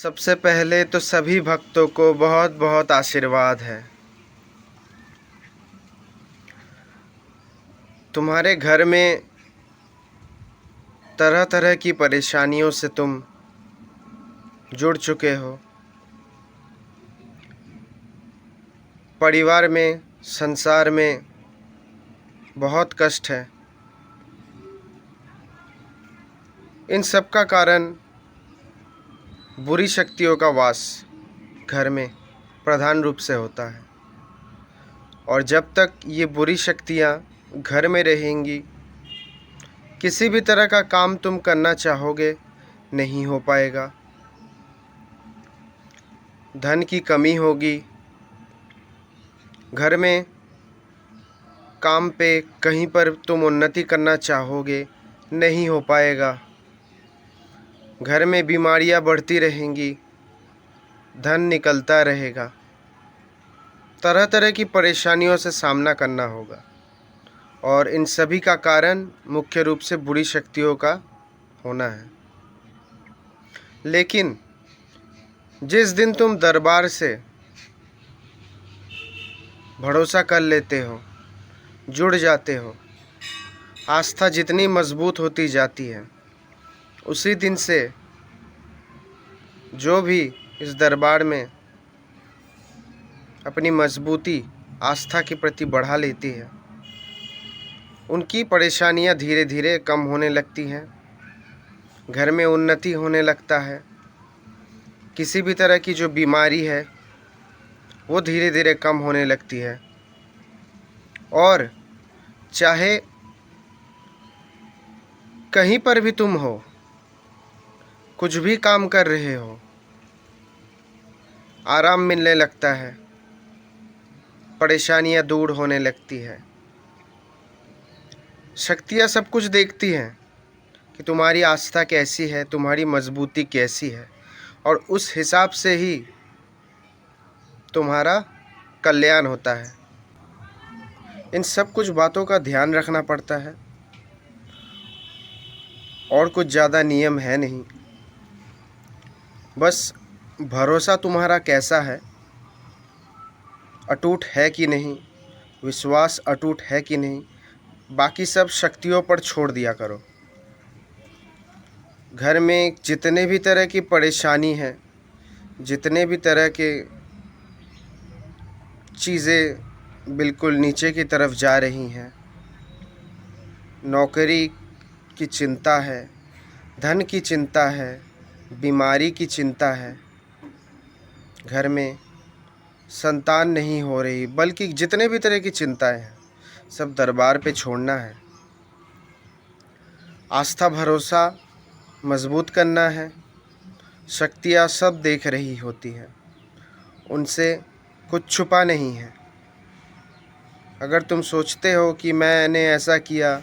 सबसे पहले तो सभी भक्तों को बहुत बहुत आशीर्वाद है। तुम्हारे घर में तरह तरह की परेशानियों से तुम जुड़ चुके हो। परिवार में, संसार में बहुत कष्ट है। इन सब का कारण बुरी शक्तियों का वास घर में प्रधान रूप से होता है। और जब तक ये बुरी शक्तियाँ घर में रहेंगी, किसी भी तरह का काम तुम करना चाहोगे नहीं हो पाएगा। धन की कमी होगी। घर में काम पे कहीं पर तुम उन्नति करना चाहोगे नहीं हो पाएगा। घर में बीमारियां बढ़ती रहेंगी, धन निकलता रहेगा। तरह तरह की परेशानियों से सामना करना होगा। और इन सभी का कारण मुख्य रूप से बुरी शक्तियों का होना है। लेकिन जिस दिन तुम दरबार से भरोसा कर लेते हो, जुड़ जाते हो, आस्था जितनी मजबूत होती जाती है, उसी दिन से जो भी इस दरबार में अपनी मजबूती आस्था के प्रति बढ़ा लेती है, उनकी परेशानियां धीरे धीरे कम होने लगती हैं। घर में उन्नति होने लगता है। किसी भी तरह की जो बीमारी है वो धीरे धीरे कम होने लगती है। और चाहे कहीं पर भी तुम हो, कुछ भी काम कर रहे हो, आराम मिलने लगता है, परेशानियां दूर होने लगती है। शक्तियां सब कुछ देखती हैं कि तुम्हारी आस्था कैसी है, तुम्हारी मजबूती कैसी है, और उस हिसाब से ही तुम्हारा कल्याण होता है। इन सब कुछ बातों का ध्यान रखना पड़ता है। और कुछ ज़्यादा नियम है नहीं। बस भरोसा तुम्हारा कैसा है, अटूट है कि नहीं, विश्वास अटूट है कि नहीं, बाकी सब शक्तियों पर छोड़ दिया करो। घर में जितने भी तरह की परेशानी है, जितने भी तरह के चीज़ें बिल्कुल नीचे की तरफ जा रही हैं, नौकरी की चिंता है, धन की चिंता है, बीमारी की चिंता है, घर में संतान नहीं हो रही, बल्कि जितने भी तरह की चिंताएं हैं, सब दरबार पे छोड़ना है। आस्था भरोसा मजबूत करना है। शक्तियाँ सब देख रही होती हैं, उनसे कुछ छुपा नहीं है। अगर तुम सोचते हो कि मैंने ऐसा किया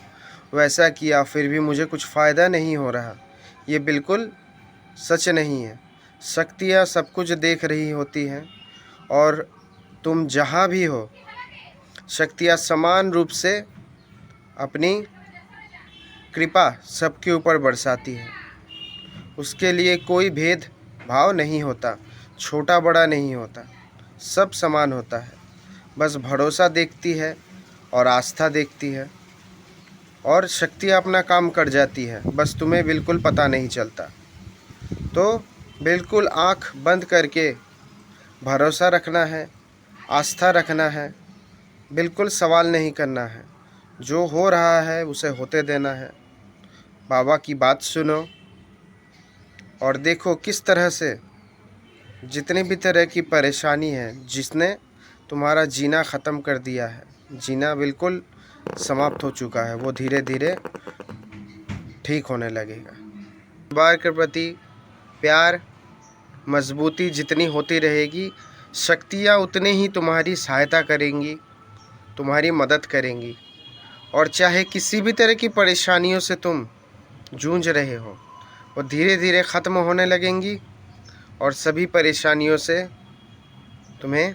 वैसा किया फिर भी मुझे कुछ फ़ायदा नहीं हो रहा, ये बिल्कुल सच नहीं है। शक्तियाँ सब कुछ देख रही होती हैं, और तुम जहाँ भी हो, शक्तियाँ समान रूप से अपनी कृपा सबके ऊपर बरसाती है। उसके लिए कोई भेद भाव नहीं होता, छोटा बड़ा नहीं होता, सब समान होता है। बस भरोसा देखती है और आस्था देखती है, और शक्तियाँ अपना काम कर जाती है, बस तुम्हें बिल्कुल पता नहीं चलता। तो बिल्कुल आँख बंद करके भरोसा रखना है, आस्था रखना है, बिल्कुल सवाल नहीं करना है। जो हो रहा है उसे होते देना है। बाबा की बात सुनो और देखो किस तरह से जितनी भी तरह की परेशानी है, जिसने तुम्हारा जीना ख़त्म कर दिया है, जीना बिल्कुल समाप्त हो चुका है, वो धीरे धीरे ठीक होने लगेगा। परिवार के प्रति प्यार मजबूती जितनी होती रहेगी, शक्तियाँ उतनी ही तुम्हारी सहायता करेंगी, तुम्हारी मदद करेंगी। और चाहे किसी भी तरह की परेशानियों से तुम जूझ रहे हो, वो धीरे धीरे ख़त्म होने लगेंगी, और सभी परेशानियों से तुम्हें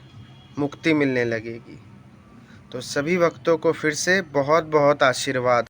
मुक्ति मिलने लगेगी। तो सभी भक्तों को फिर से बहुत बहुत आशीर्वाद।